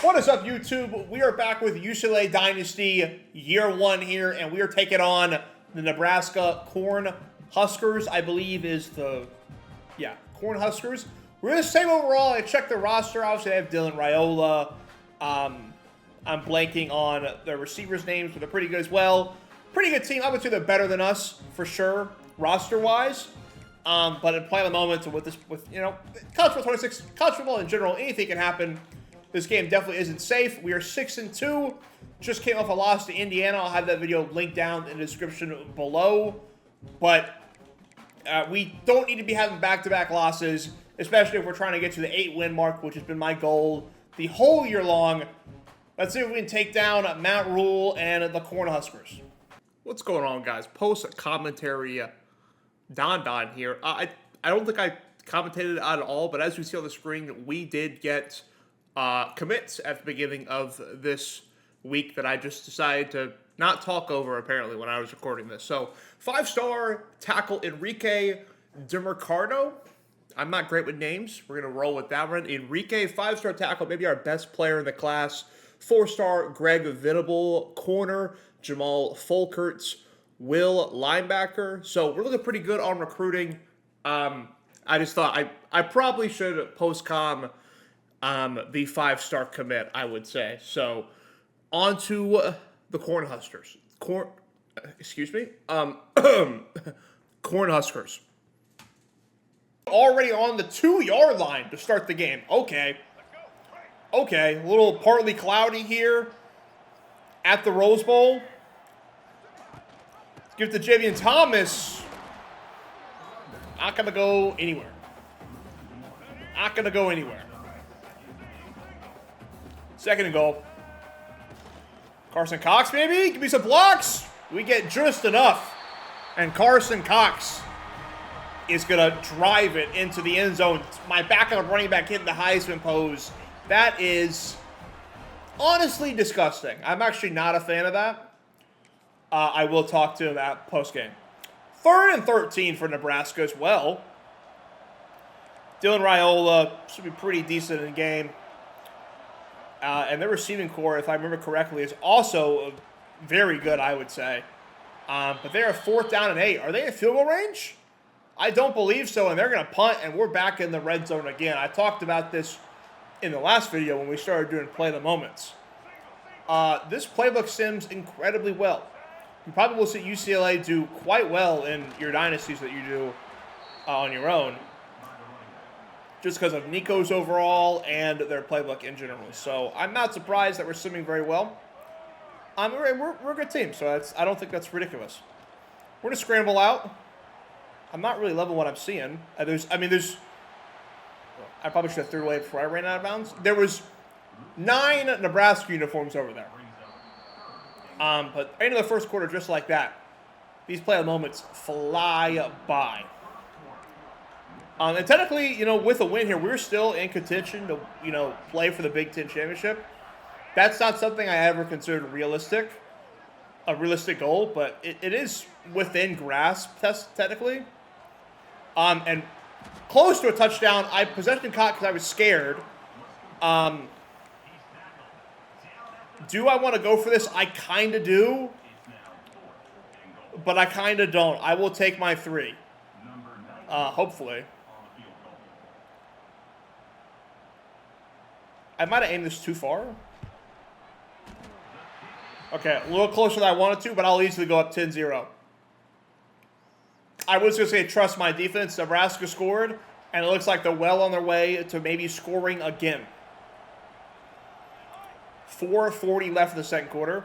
What is up, YouTube? We are back with UCLA Dynasty Year 1 here, and we are taking on the Nebraska Corn Huskers, I believe is the, Corn Huskers. We're the same overall. I checked the roster. Obviously, they have Dylan Raiola. I'm blanking on the receivers' names, but they're pretty good as well. Pretty good team. I would say they're better than us, for sure, roster-wise. But in play of the moment, with college football 26, college football in general, anything can happen. This game definitely isn't safe. We are 6-2. Just came off a loss to Indiana. I'll have that video linked down in the description below. But we don't need to be having back-to-back losses, especially if we're trying to get to the 8-win mark, which has been my goal the whole year long. Let's see if we can take down Mount Rule and the Corn Huskers. What's going on, guys? Post-commentary Don here. I don't think I commentated at all, but as we see on the screen, we did get commits at the beginning of this week that I just decided to not talk over, apparently, when I was recording this. So, 5-star tackle Enrique DeMercado. I'm not great with names. We're going to roll with that one. Enrique, 5-star tackle, maybe our best player in the class. 4-star Greg Venable, corner. Jamal Folkerts, Will, linebacker. So, we're looking pretty good on recruiting. I just thought I probably should post-com the 5-star commit, I would say. So, on to the Corn Huskers. Corn Huskers. Already on the 2-yard line to start the game. Okay, a little partly cloudy here at the Rose Bowl. Give it to Javian Thomas. Not going to go anywhere. Second and goal. Carson Cox, maybe? Give me some blocks. We get just enough. And Carson Cox is going to drive it into the end zone. My backup running back hitting the Heisman pose. That is honestly disgusting. I'm actually not a fan of that. I will talk to him at postgame. 3rd and 13 for Nebraska as well. Dylan Raiola should be pretty decent in the game. And their receiving core, if I remember correctly, is also very good, I would say. But they're 4th down and 8. Are they in field goal range? I don't believe so, and they're going to punt, and we're back in the red zone again. I talked about this in the last video when we started doing play of the moments. This playbook sims incredibly well. You probably will see UCLA do quite well in your dynasties that you do on your own, just because of Nico's overall and their playbook in general. So I'm not surprised that we're simming very well. We're a good team, so I don't think that's ridiculous. We're going to scramble out. I'm not really loving what I'm seeing. I probably should have threw it away before I ran out of bounds. There was 9 Nebraska uniforms over there. But into the first quarter, just like that, these play of the moments fly by. And technically, with a win here, we're still in contention to, play for the Big Ten championship. That's not something I ever considered a realistic goal, but it is within grasp, technically. And close to a touchdown. I possession caught because I was scared. Do I want to go for this? I kind of do, but I kind of don't. I will take my 3, hopefully. I might have aimed this too far. Okay, a little closer than I wanted to, but I'll easily go up 10-0. I was going to say trust my defense. Nebraska scored, and it looks like they're well on their way to maybe scoring again. 4:40 left in the second quarter.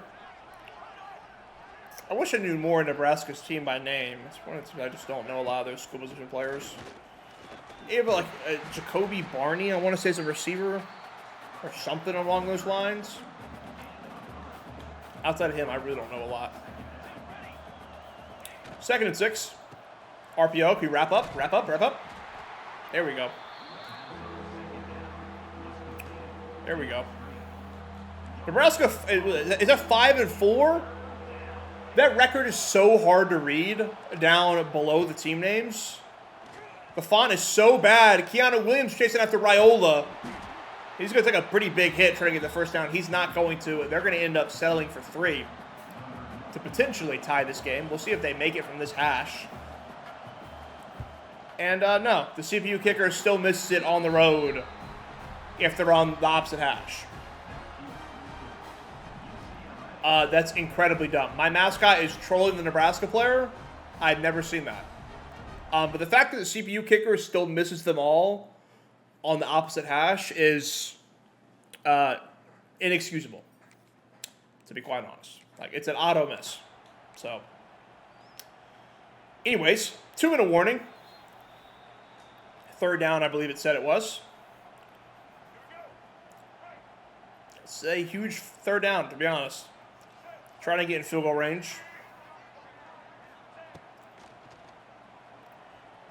I wish I knew more of Nebraska's team by name. I just don't know a lot of those skill position players. You have Jacoby Barney, I want to say, is a receiver or something along those lines. Outside of him, I really don't know a lot. 2nd and 6. RPO, can we wrap up? There we go. Nebraska, is that 5-4? That record is so hard to read down below the team names. The font is so bad. Keanu Williams chasing after Raiola. He's going to take a pretty big hit trying to get the first down. He's not going to. They're going to end up settling for 3 to potentially tie this game. We'll see if they make it from this hash. And no, the CPU kicker still misses it on the road if they're on the opposite hash. That's incredibly dumb. My mascot is trolling the Nebraska player. I've never seen that. But the fact that the CPU kicker still misses them all on the opposite hash is inexcusable, to be quite honest. Like, it's an auto miss. So, anyways, 2-minute warning. 3rd down, I believe it said it was. It's a huge 3rd down, to be honest. Trying to get in field goal range.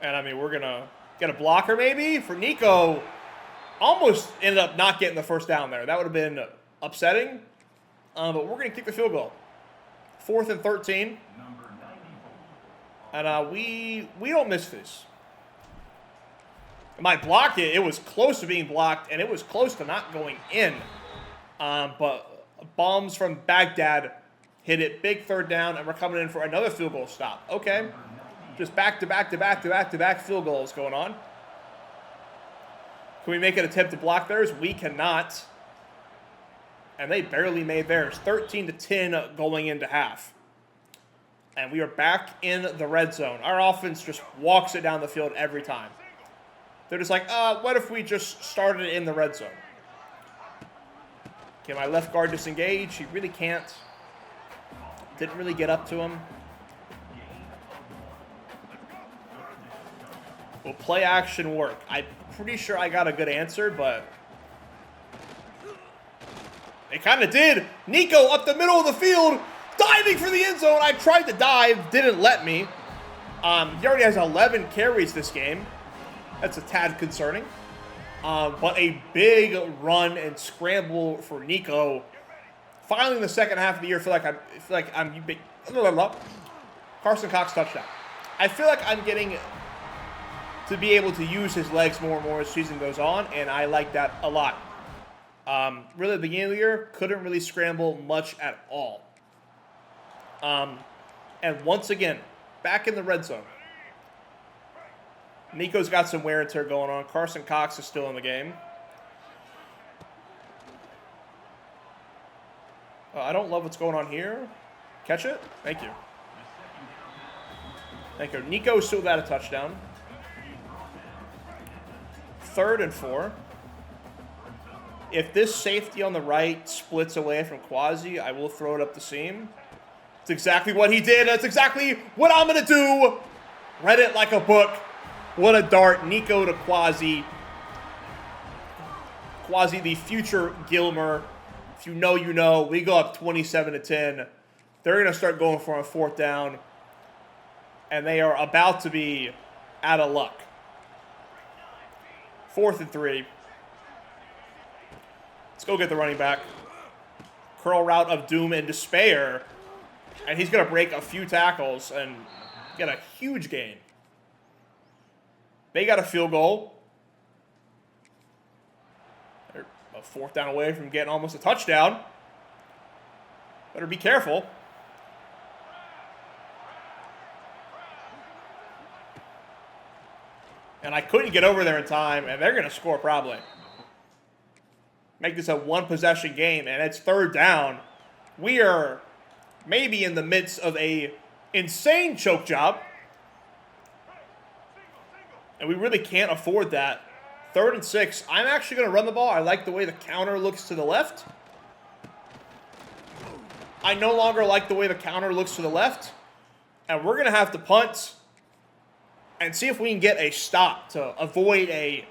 And, I mean, we're going to get a blocker maybe for Nico. Almost ended up not getting the first down there. That would have been upsetting. But we're going to kick the field goal. 4th and 13. And we don't miss this. It might block it. It was close to being blocked, and it was close to not going in. But bombs from Baghdad hit it. Big 3rd down, and we're coming in for another field goal stop. Okay. Just back-to-back field goals going on. Can we make an attempt to block theirs? We cannot. And they barely made theirs. 13-10 going into half. And we are back in the red zone. Our offense just walks it down the field every time. They're just like, what if we just started in the red zone? Can my left guard disengage? He really can't. Didn't really get up to him. Will play action work? I'm pretty sure I got a good answer, but it kind of did. Nico up the middle of the field, diving for the end zone. I tried to dive, didn't let me. He already has 11 carries this game. That's a tad concerning. But a big run and scramble for Nico. Finally, in the second half of the year, I feel like I'm big. Carson Cox touchdown. I feel like I'm getting to be able to use his legs more and more as the season goes on, and I like that a lot. Really, at the beginning of the year, couldn't really scramble much at all. And once again, back in the red zone. Nico's got some wear and tear going on. Carson Cox is still in the game. I don't love what's going on here. Catch it? Thank you. Thank you. Nico still got a touchdown. 3rd and 4. If this safety on the right splits away from Quasi, I will throw it up the seam. That's exactly what he did. That's exactly what I'm going to do. Read it like a book. What a dart. Nico to Quasi. Quasi, the future Gilmer. If you know, you know. We go up 27-10. They're going to start going for a 4th down. And they are about to be out of luck. 4th and 3. Let's go get the running back. Curl route of doom and despair. And he's going to break a few tackles and get a huge gain. They got a field goal. They're a 4th down away from getting almost a touchdown. Better be careful. And I couldn't get over there in time, and they're going to score probably. Make this a 1-possession game, and it's 3rd down. We are maybe in the midst of a insane choke job. And we really can't afford that. 3rd and 6. I'm actually going to run the ball. I like the way the counter looks to the left. I no longer like the way the counter looks to the left. And we're going to have to punt and see if we can get a stop to avoid a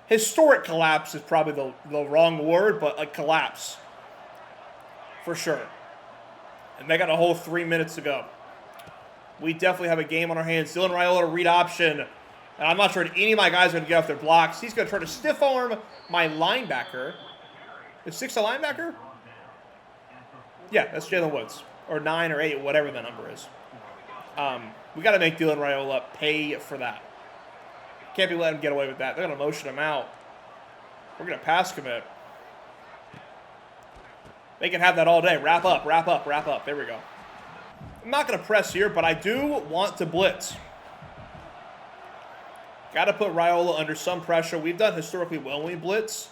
historic collapse is probably the wrong word, but a collapse. For sure. And they got a whole 3 minutes to go. We definitely have a game on our hands. Dylan Raiola, read option. And I'm not sure if any of my guys are going to get off their blocks. He's going to try to stiff arm my linebacker. Is 6 a linebacker? Yeah, that's Jalen Woods. Or 9 or 8, whatever the number is. We got to make Dylan Raiola pay for that. Can't be letting him get away with that. They're going to motion him out. We're going to pass commit. They can have that all day. Wrap up, wrap up, wrap up. There we go. I'm not going to press here, but I do want to blitz. Got to put Raiola under some pressure. We've done historically well when we blitz,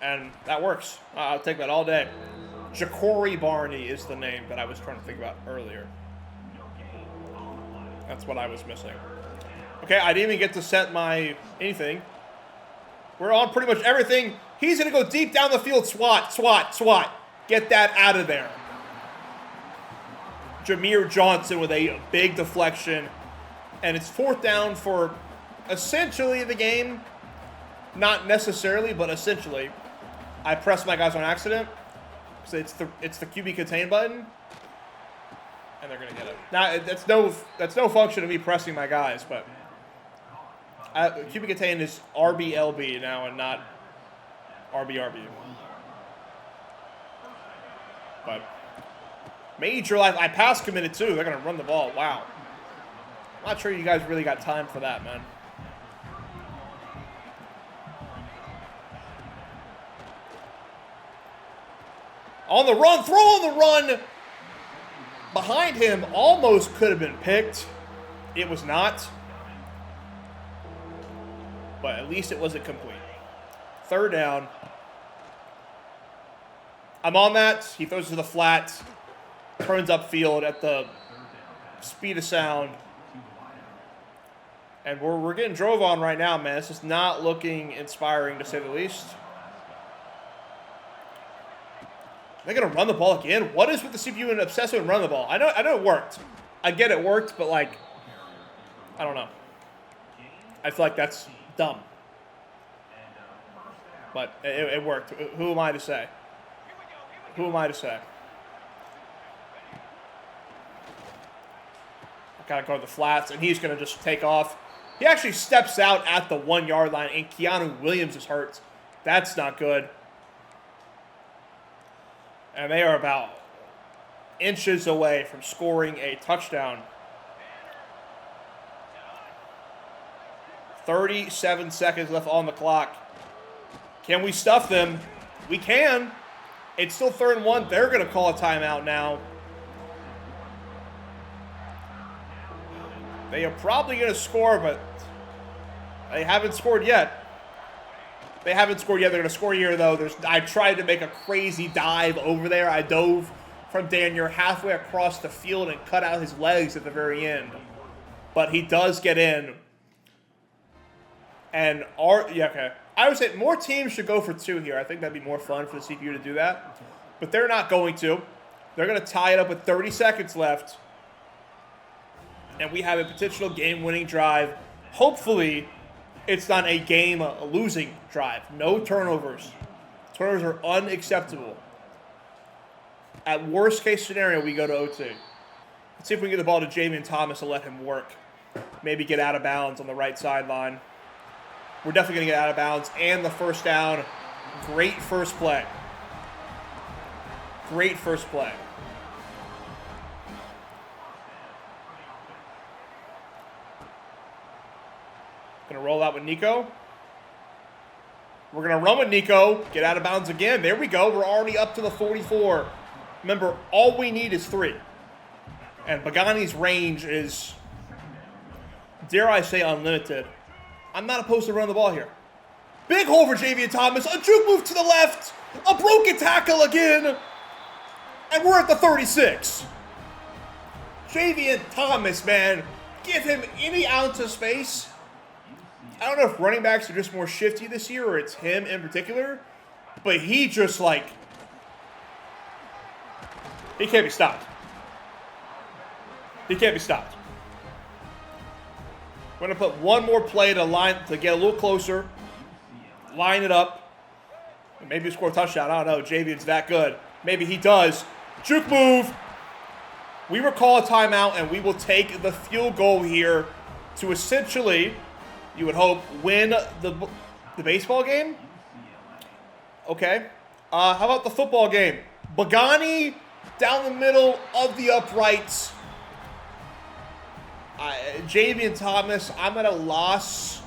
and that works. I'll take that all day. Ja'Cory Barney is the name that I was trying to think about earlier. That's what I was missing. Okay, I didn't even get to set my anything. We're on pretty much everything. He's going to go deep down the field. Swat, swat, swat. Get that out of there. Jameer Johnson with a big deflection. And it's 4th down for essentially the game. Not necessarily, but essentially. I pressed my guys on accident. So it's the QB contain button. And they're going to get it. Now, that's no function of me pressing my guys, but QB contain is RBLB now and not RBRB. But major life. I pass committed too. They're going to run the ball. Wow. I'm not sure you guys really got time for that, man. On the run. Throw on the run. Behind him almost could have been picked. It was not. But at least it wasn't complete. 3rd down. I'm on that. He throws it to the flat. Turns upfield at the speed of sound. And we're getting drove on right now, man. It's just not looking inspiring, to say the least. They're going to run the ball again? What is with the CPU and obsessive and run the ball? I know it worked. I get it worked, but, like, I don't know. I feel like that's dumb. But it worked. Who am I to say? Who am I to say? I got to go to the flats, and he's going to just take off. He actually steps out at the 1-yard line, and Keanu Williams is hurt. That's not good. And they are about inches away from scoring a touchdown. 37 seconds left on the clock. Can we stuff them? We can. It's still 3rd and 1. They're going to call a timeout now. They are probably going to score, but they haven't scored yet. They haven't scored yet. They're going to score here, though. I tried to make a crazy dive over there. I dove from Daniel halfway across the field and cut out his legs at the very end. But he does get in. And okay. I would say more teams should go for 2 here. I think that'd be more fun for the CPU to do that. But they're not going to. They're going to tie it up with 30 seconds left. And we have a potential game-winning drive. Hopefully, it's not a game-losing drive. No turnovers. Turnovers are unacceptable. At worst-case scenario, we go to OT. Let's see if we can get the ball to Jamian Thomas and let him work. Maybe get out of bounds on the right sideline. We're definitely going to get out of bounds. And the 1st down. Great first play. Great first play. Going to roll out with Nico. We're going to run with Nico. Get out of bounds again. There we go. We're already up to the 44. Remember, all we need is 3. And Bagani's range is, dare I say, unlimited. I'm not opposed to running the ball here. Big hole for Jamian Thomas. A juke move to the left. A broken tackle again. And we're at the 36. Jamian Thomas, man. Give him any ounce of space. I don't know if running backs are just more shifty this year or it's him in particular. But he just, like, he can't be stopped. He can't be stopped. We're going to put one more play to get a little closer. Line it up. Maybe score a touchdown. I don't know. Javian's that good. Maybe he does. Juke move. We will call a timeout, and we will take the field goal here to essentially, you would hope, win the baseball game. Okay. How about the football game? Bagani down the middle of the uprights. Jamian Thomas, I'm at a loss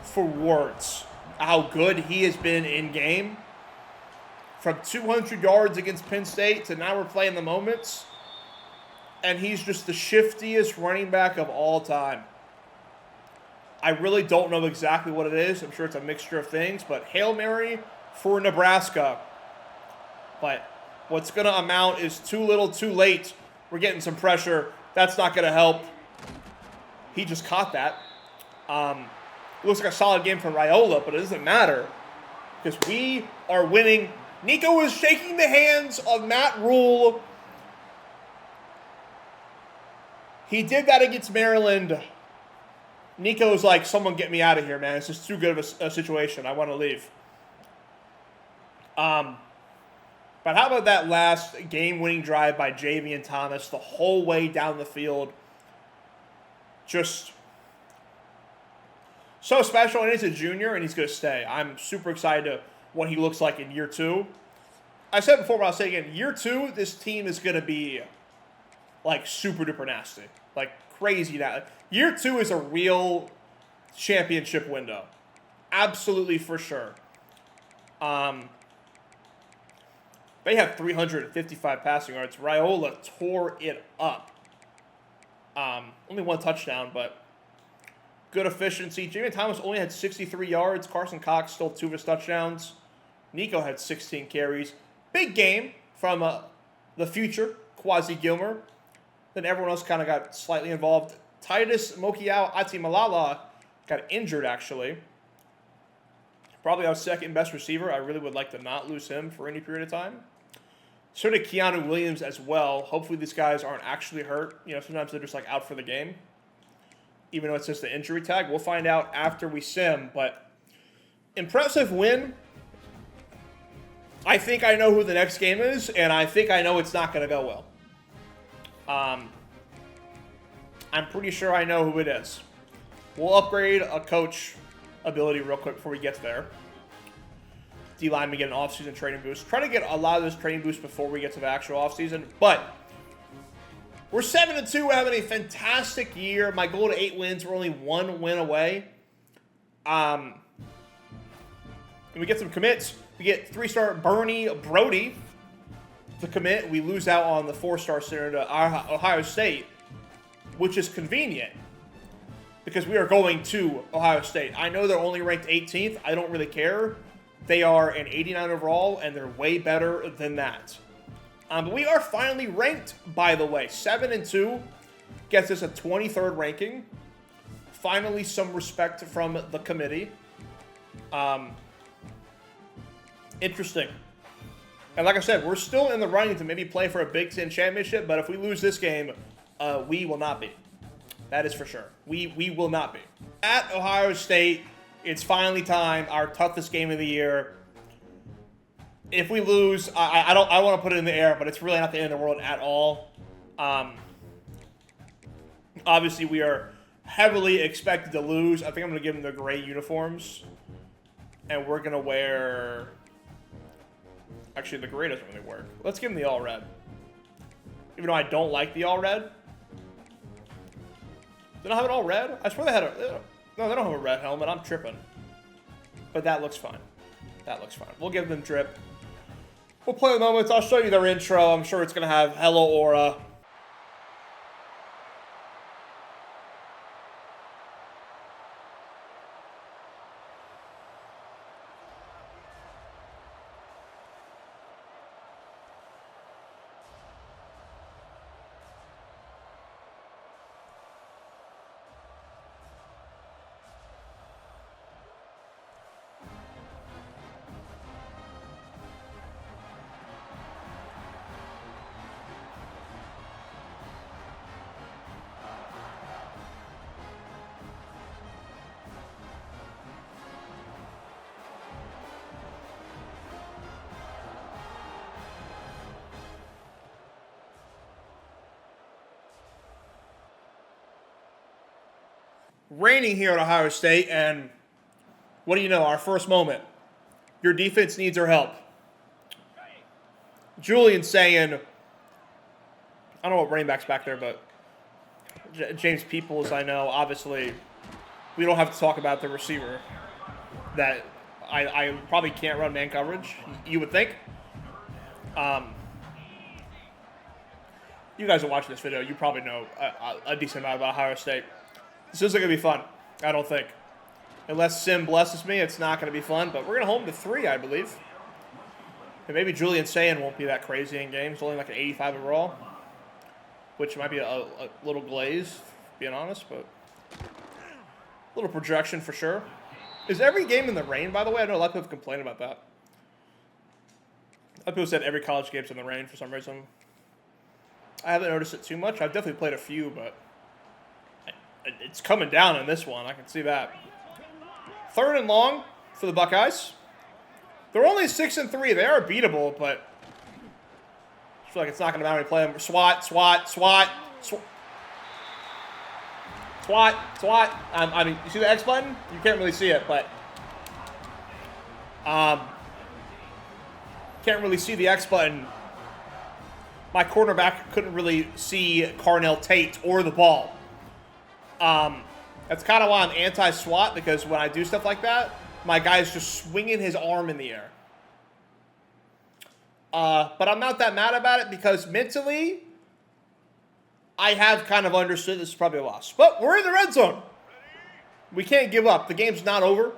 for words. how good he has been in game. From 200 yards against Penn State to now we're playing the moments. And he's just the shiftiest running back of all time. I really don't know exactly what it is. I'm sure it's a mixture of things. But Hail Mary for Nebraska. But what's going to amount is too little, too late. We're getting some pressure. That's not going to help. He just caught that. Looks like a solid game for Raiola, but it doesn't matter. Because we are winning. Nico is shaking the hands of Matt Rule. He did that against Maryland. Nico's like, someone get me out of here, man. It's just too good of a situation. I want to leave. But how about that last game-winning drive by Javian Thomas the whole way down the field? Just so special, and he's a junior, and he's going to stay. I'm super excited to what he looks like in year 2. I said before, but I'll say again, year 2, this team is going to be, like, super duper nasty. Like, crazy now. Year 2 is a real championship window. Absolutely, for sure. They have 355 passing yards. Raiola tore it up. Only 1 touchdown, but good efficiency. Javian Thomas only had 63 yards. Carson Cox stole 2 of his touchdowns. Nico had 16 carries. Big game from the future, Quasi Gilmer. Then everyone else kind of got slightly involved. Titus Mokiao Atimalala got injured, actually. Probably our second best receiver. I really would like to not lose him for any period of time. So did Keanu Williams as well. Hopefully these guys aren't actually hurt. You know, sometimes they're just like out for the game. Even though it's just the injury tag. We'll find out after we sim. But impressive win. I think I know who the next game is. And I think I know it's not going to go well. I'm pretty sure I know who it is. We'll upgrade a coach ability real quick before we get there. D-lineman get an offseason training boost. Try to get a lot of those training boosts before we get to the actual offseason. But we're 7-2. We're having a fantastic year. My goal to 8 wins. We're only 1 win away. And we get some commits. We get 3-star Bernie Brody to commit. We lose out on the 4-star center to Ohio State, which is convenient because we are going to Ohio State. I know they're only ranked 18th. I don't really care. They are an 89 overall, and they're way better than that. But we are finally ranked, by the way. 7-2 gets us a 23rd ranking. Finally, some respect from the committee. Interesting. And like I said, we're still in the running to maybe play for a Big Ten championship, but if we lose this game, we will not be. That is for sure. We will not be. At Ohio State, it's finally time, our toughest game of the year. If we lose, I want to put it in the air, but it's really not the end of the world at all. Obviously, we are heavily expected to lose. I think I'm going to give them the gray uniforms. And we're going to wear... Actually, the gray doesn't really work. Let's give them the all-red. Even though I don't like the all-red. They don't have it all red? I swear they had a... No, they don't have a red helmet. I'm tripping. But that looks fine. That looks fine. We'll give them drip. We'll play the moments. I'll show you their intro. I'm sure it's going to have Hello Aura. Raining here at Ohio State, and what do you know? Our first moment. Your defense needs our help. Julian saying, I don't know what running back's back there, but James Peoples, I know. Obviously, we don't have to talk about the receiver that I probably can't run man coverage, you would think. You guys are watching this video. You probably know a decent amount about Ohio State. This isn't going to be fun, I don't think. Unless Sim blesses me, it's not going to be fun. But we're going to hold him to 3, I believe. And maybe Julian Sayin won't be that crazy in games. Only like an 85 overall. Which might be a little glaze, being honest. But a little projection for sure. Is every game in the rain, by the way? I know a lot of people have complained about that. A lot of people said every college game's in the rain for some reason. I haven't noticed it too much. I've definitely played a few, but it's coming down in this one. I can see that. 3rd and long for the Buckeyes. They're only 6-3. They are beatable, but I feel like it's not going to matter when we play them. Swat. I mean, you see the X button? You can't really see it, but can't really see the X button. My cornerback couldn't really see Carnell Tate or the ball. That's kind of why I'm anti-SWAT, because when I do stuff like that, my guy's just swinging his arm in the air. But I'm not that mad about it because mentally, I have kind of understood this is probably a loss. But we're in the red zone. We can't give up. The game's not over.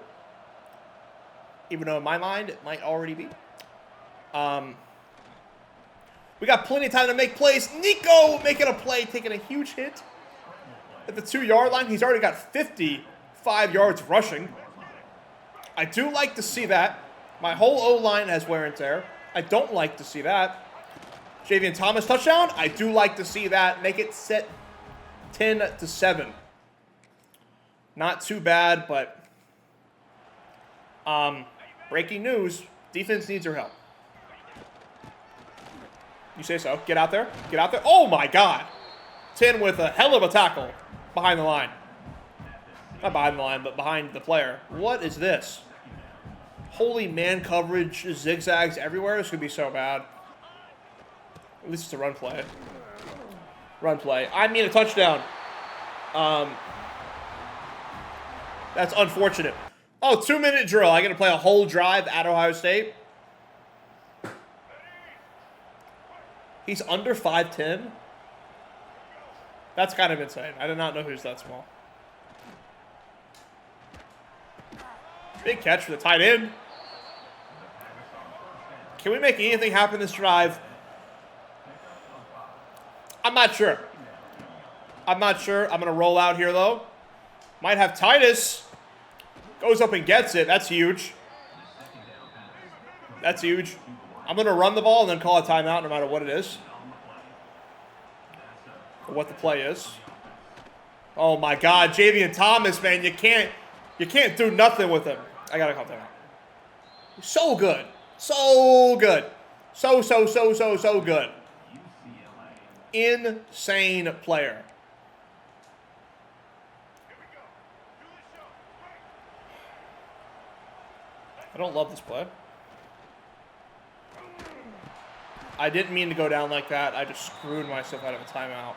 Even though in my mind, it might already be. We got plenty of time to make plays. Nico making a play, taking a huge hit at the 2-yard line. He's already got 55 yards rushing. I do like to see that. My whole O-line has wear and tear. I don't like to see that. Javian Thomas touchdown. I do like to see that. Make it set 10-7. Not too bad, but breaking news. Defense needs your help. You say so. Get out there. Get out there. Oh, my God. 10 with a hell of a tackle behind the line. Not behind the line, but behind the player. What is this? Holy man coverage, zigzags everywhere. This could be so bad. At least it's a run play. Run play. I mean a touchdown. That's unfortunate. Oh, 2-minute drill. I got to play a whole drive at Ohio State. He's under 5'10". That's kind of insane. I did not know he was that small. Big catch for the tight end. Can we make anything happen this drive? I'm not sure. I'm not sure. I'm going to roll out here, though. Might have Titus. Goes up and gets it. That's huge. That's huge. I'm going to run the ball and then call a timeout no matter what it is. Or what the play is. Oh, my God. Javian Thomas, man. You can't do nothing with him. I got to call timeout. So good. So good. So good. Insane player. I don't love this play. I didn't mean to go down like that. I just screwed myself out of a timeout.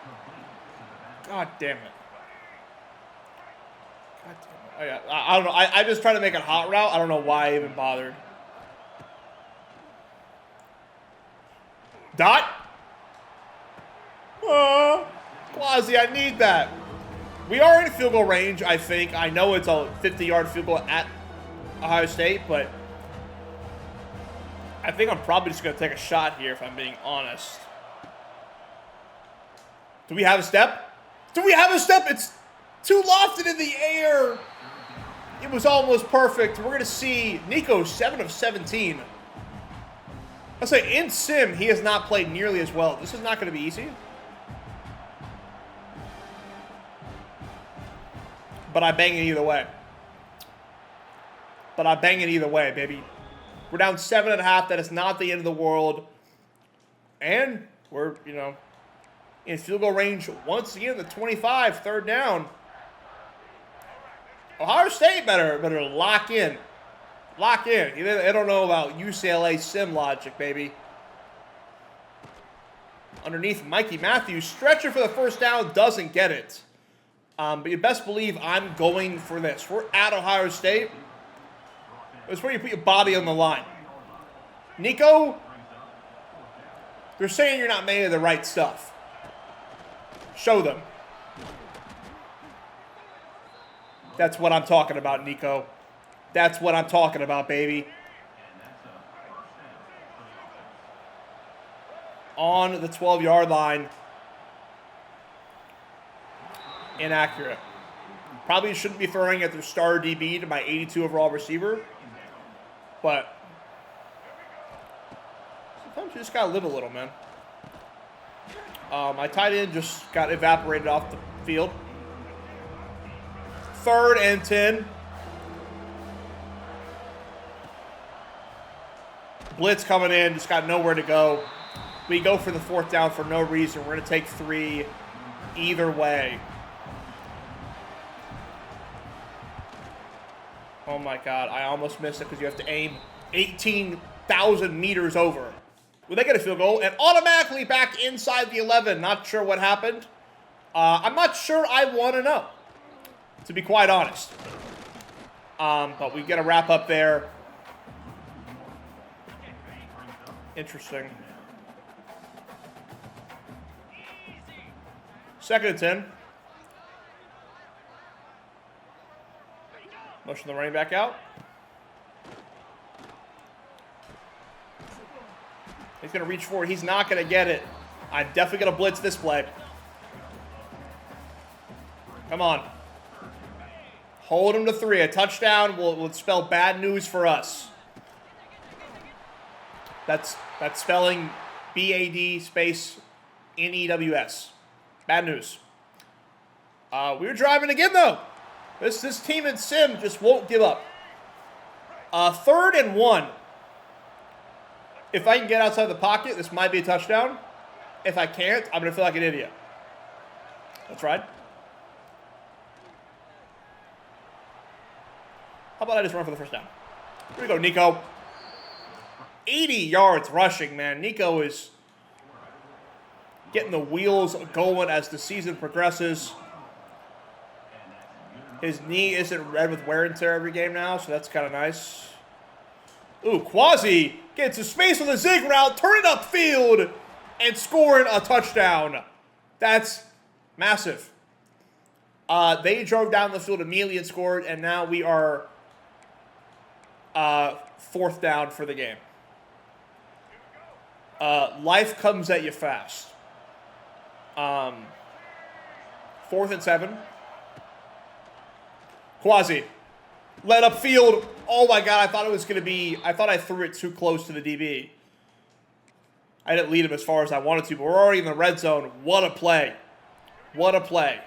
God damn it. God damn it. I don't know. I just tried to make a hot route. I don't know why I even bothered. Dot. Quasi, I need that. We are in field goal range, I think. I know it's a 50-yard field goal at Ohio State, but I think I'm probably just going to take a shot here if I'm being honest. Do we have a step? Do we have a step? It's too lofted in the air. It was almost perfect. We're going to see Nico 7 of 17. I'll say in sim, he has not played nearly as well. This is not going to be easy. But I bang it either way. But I bang it either way, baby. We're down 7.5. That is not the end of the world. And we're, in field goal range once again, the 25, 3rd down. Ohio State better lock in. Lock in. They don't know about UCLA sim logic, baby. Underneath Mikey Matthews. Stretcher for the first down. Doesn't get it. But you best believe I'm going for this. We're at Ohio State. It's where you put your body on the line. Nico, they're saying you're not made of the right stuff. Show them. That's what I'm talking about, Nico. That's what I'm talking about, baby. On the 12-yard line. Inaccurate. Probably shouldn't be throwing at their star DB to my 82 overall receiver. But sometimes you just got to live a little, man. My tight end just got evaporated off the field. 3rd and 10. Blitz coming in, just got nowhere to go. We go for the 4th down for no reason. We're going to take 3 either way. Oh my God, I almost missed it because you have to aim 18,000 meters over. Well, they get a field goal and automatically back inside the 11. Not sure what happened. I'm not sure I want to know, to be quite honest. But we get a wrap up there. Interesting. 2nd and 10. Motion the running back out. He's going to reach forward. He's not going to get it. I'm definitely going to blitz this play. Come on. Hold him to 3. A touchdown will spell bad news for us. That's spelling BAD space NEWS. Bad news. We were driving again, though. This team in Sim just won't give up. 3rd and 1. If I can get outside the pocket, this might be a touchdown. If I can't, I'm going to feel like an idiot. That's right. How about I just run for the 1st down? Here we go, Nico. 80 yards rushing, man. Nico is getting the wheels going as the season progresses. His knee isn't red with wear and tear every game now, so that's kind of nice. Ooh, Quasi gets a space on the zig route, turning upfield, and scoring a touchdown. That's massive. They drove down the field immediately and scored, and now we are 4th down for the game. Life comes at you fast. 4th and 7. Quasi. Led upfield. Oh my God, I thought it was going to be... I thought I threw it too close to the DB. I didn't lead him as far as I wanted to, but we're already in the red zone. What a play. What a play.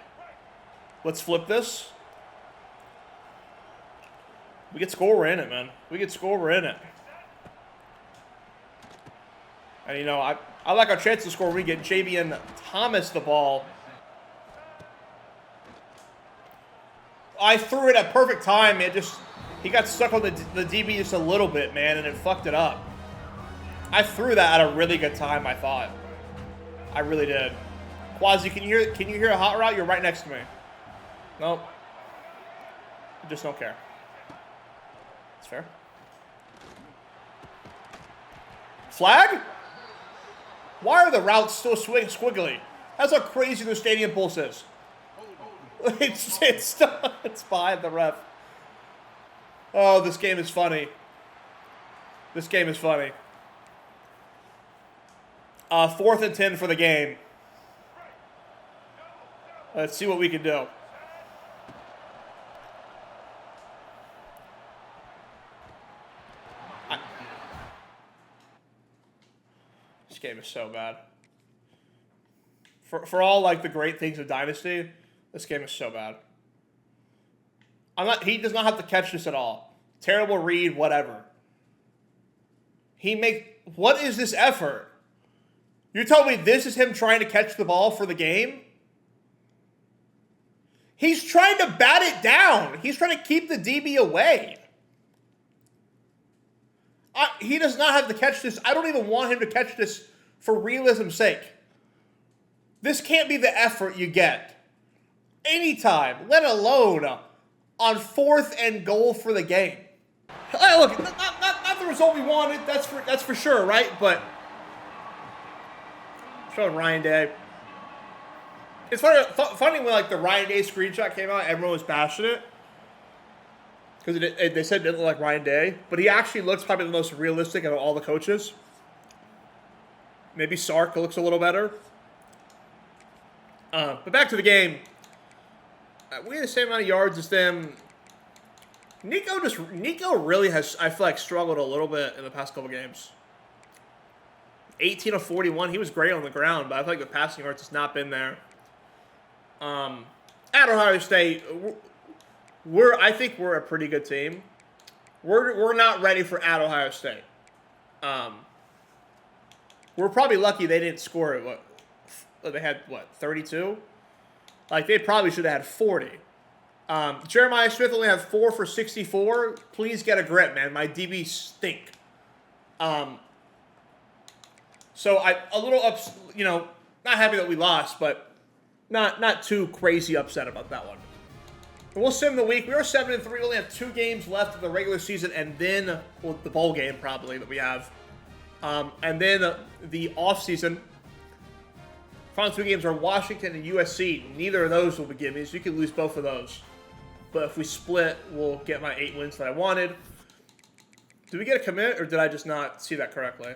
Let's flip this. We get score, we're in it, man. We get score, we're in it. And, you know, I like our chance to score when we get Javian Thomas the ball. I threw it at perfect time. He got stuck on the DB just a little bit, man, and it fucked it up. I threw that at a really good time, I thought. I really did. Quasi, can you hear a hot route? You're right next to me. Nope. I just don't care. It's fair. Flag? Why are the routes still squiggly? That's how crazy the stadium pulse is. It's behind the ref. Oh, this game is funny. This game is funny. 4th and 10 for the game. Let's see what we can do. This game is so bad. For all like the great things of Dynasty, this game is so bad. He does not have to catch this at all. Terrible read, whatever. What is this effort? You're telling me this is him trying to catch the ball for the game? He's trying to bat it down. He's trying to keep the DB away. He does not have to catch this. I don't even want him to catch this for realism's sake. This can't be the effort you get anytime, let alone on 4th and goal for the game. Look, not the result we wanted. That's for sure, right? But showing Ryan Day. It's funny when like the Ryan Day screenshot came out, everyone was bashing it because they said it didn't look like Ryan Day, but he actually looks probably the most realistic of all the coaches. Maybe Sark looks a little better. But back to the game. We had the same amount of yards as them. Nico really has, I feel like, struggled a little bit in the past couple games. 18 of 41. He was great on the ground, but I feel like the passing yards has not been there. At Ohio State, I think we're a pretty good team. We're not ready for at Ohio State. We're probably lucky they didn't score it. They had 32? Like they probably should have had 40. Jeremiah Smith only had 4 for 64. Please get a grip, man. My DBs stink. So a little not happy that we lost, but not too crazy upset about that one. We'll sim the week. We are 7-3. We only have 2 games left of the regular season, and then the bowl game probably that we have, and then the off season. Final 2 games are Washington and USC. Neither of those will be gimmies. So you can lose both of those. But if we split, we'll get my 8 wins that I wanted. Did we get a commit, or did I just not see that correctly?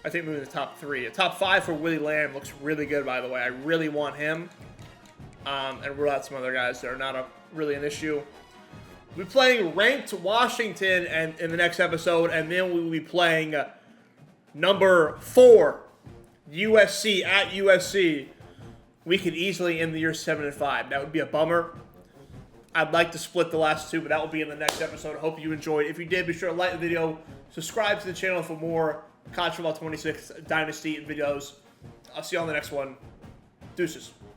I think moving to the top 3. A top 5 for Willie Lamb looks really good, by the way. I really want him. And rule out some other guys that are not really an issue. We'll be playing ranked Washington in the next episode, and then we will be playing number 4, USC at USC. We could easily end the year 7-5. That would be a bummer. I'd like to split the last 2, but that will be in the next episode. I hope you enjoyed. If you did, be sure to like the video, subscribe to the channel for more College Football 26 Dynasty videos. I'll see you on the next one. Deuces.